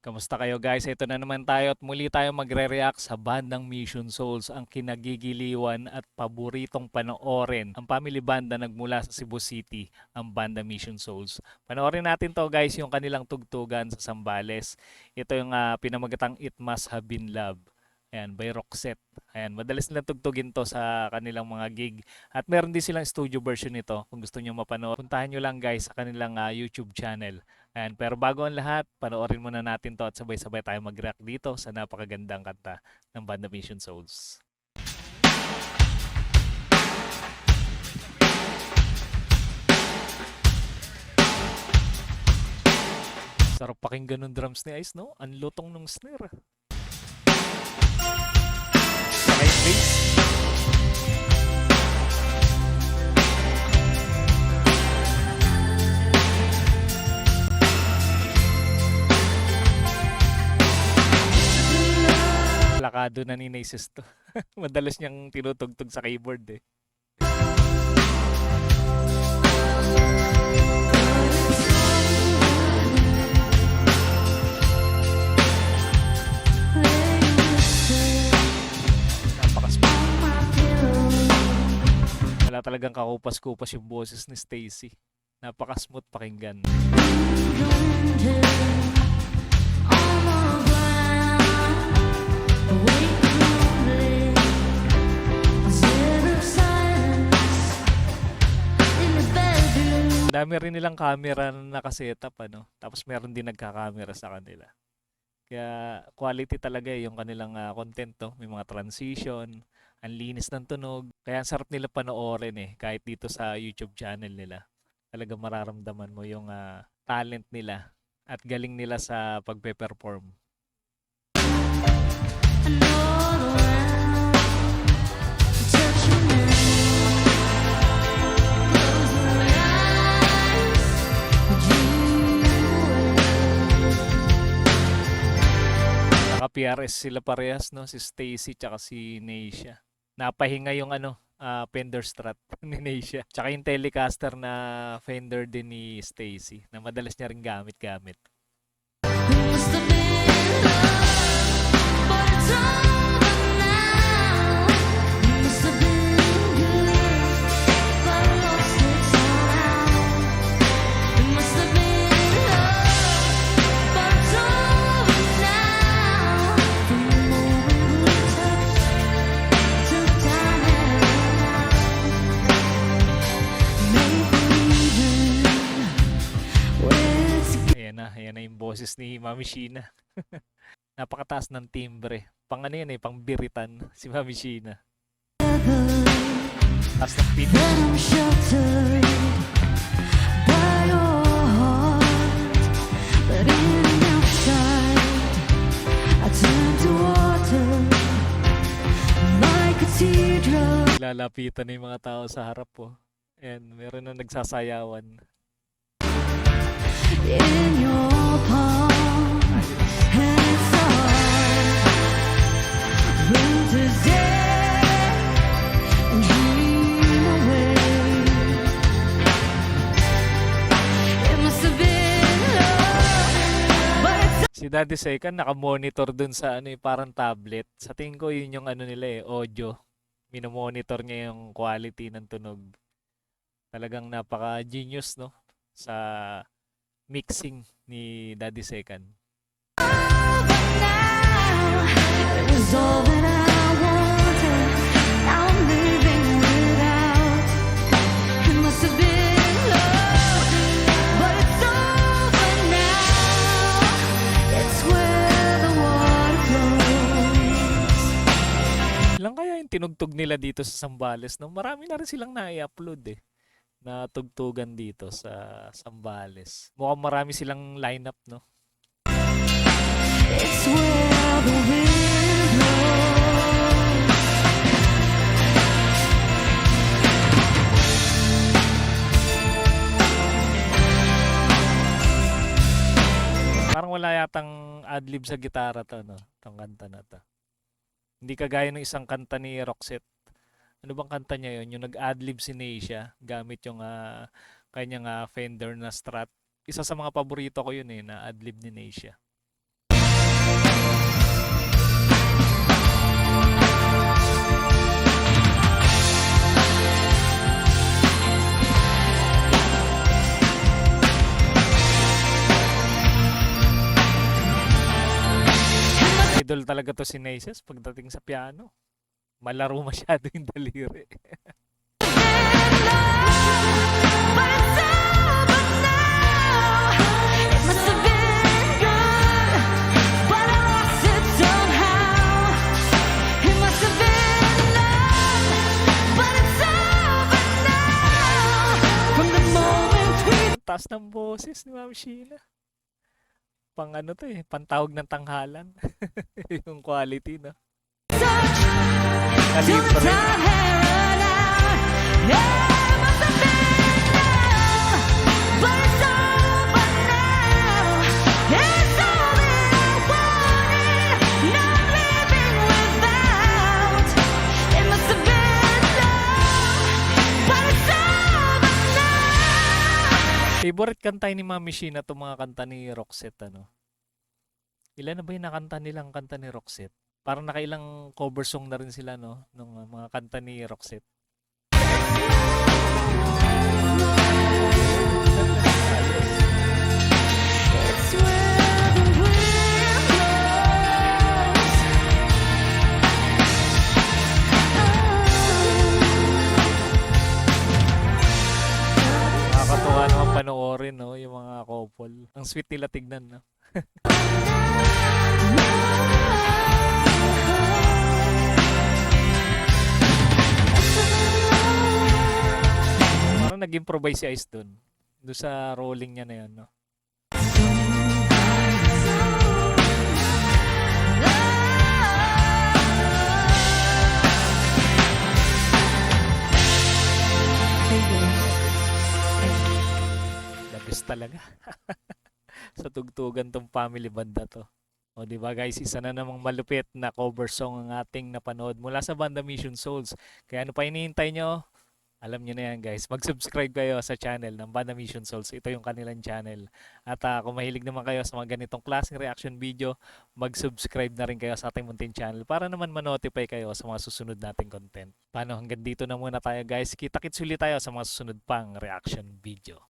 Kamusta kayo guys? Ito na naman tayo at muli tayo magre-react sa bandang Mission Souls, ang kinagigiliwan at paboritong panoorin. Ang family band na nagmula sa Cebu City, ang banda Mission Souls. Panoorin natin to guys, yung kanilang tugtugan sa Zambales. Ito yung pinamagatang It Must Have Been Love. Ayan, by Roxette. Ayan, madalas nilang tugtugin to sa kanilang mga gig. At meron din silang studio version nito. Kung gusto nyo mapanood, puntahan nyo lang guys sa kanilang YouTube channel. Ayan, pero bago ang lahat, panoorin muna natin to at sabay-sabay tayo mag-react dito sa napakagandang kanta ng banda Mission Souls. Sarap pakinggan ng drums ni Ice, no? Ang lutong ng snare. Sakay bass. Plakado na ni Naces to. Madalas niyang tinutugtog sa keyboard eh. Wala talagang kakupas-kupas yung boses ni Stacy. Napaka-smooth pakinggan. Dami rin nilang camera na nakasetup, ano? Tapos meron din nagka-camera sa kanila. Kaya quality talaga yung kanilang content, to. May mga transition, ang linis ng tunog. Kaya ang sarap nila panoorin eh, kahit dito sa YouTube channel nila. Talaga mararamdaman mo yung talent nila at galing nila sa pagpe-perform. PRS sila parehas, no? Si Stacy tsaka si Neisha. Napahinga yung Fender Strat ni Neisha. Tsaka yung Telecaster na Fender din ni Stacy na madalas niya rin gamit-gamit. Ayan na yung boses ni Mami Sheena. Napakataas ng timbre. Pang ano yan eh, pang biritan si Mami Sheena. Taas ng pitch. Lalapitan na yung mga tao sa harap po. And meron na nagsasayawan. In your palm, and it's all today, dream away. It must have been love, but si Daddy Second naka-monitor dun sa parang tablet. Sa tingin ko yun yung nila audio. Minomonitor niya yung quality ng tunog. Talagang napaka-genius, no? Sa mixing ni Daddy Second. Lang kaya yung tinugtog nila dito sa Zambales, no? Marami na rin silang na-i-upload eh, na tugtugan dito sa Zambales. Mukhang marami silang lineup, no? It's where the wind blows. Parang parang wala yatang adlib sa gitara to, no? Itong kanta na to. Hindi kagaya ng isang kanta ni Roxette. Ano bang kanta niya yun? Yung nag-adlib si Neisha gamit yung kanyang Fender na Strat. Isa sa mga paborito ko yun eh, na adlib ni Neisha. Idol talaga to si Neisha pagdating sa piano. Malaro masyado yung daliri. Taas ng boses ni Ma'am Sheena. Pang ano to eh, pantawag ng tanghalan. Yung quality, no? Kalibre. Favorite kanta ni Mami Sheena itong mga kanta ni Roxette, ano? Ilan na ba yung nakanta nilang kanta ni Roxette? Parang nakailang cover song na rin sila, no? Nung mga kanta ni Roxette. Nakakatuwa naman panoorin, no? Yung mga couple. Ang sweet nila tignan, no? Parang nag-improvise si Ice dun. Doon sa rolling niya na yun, no? The best talaga. Sa tugtugan tong family band na to. O di ba guys, isa na namang malupit na cover song ang ating napanood mula sa banda Mission Souls. Kaya ano pa hinihintay nyo? Alam nyo na yan guys, mag-subscribe kayo sa channel ng Banda Mission Souls. Ito yung kanilang channel. At kung mahilig naman kayo sa mga ganitong klaseng reaction video, mag-subscribe na rin kayo sa ating munting channel para naman ma-notify kayo sa mga susunod nating content. Paano, hanggang dito na muna tayo guys. Kita-kits ulit tayo sa mga susunod pang reaction video.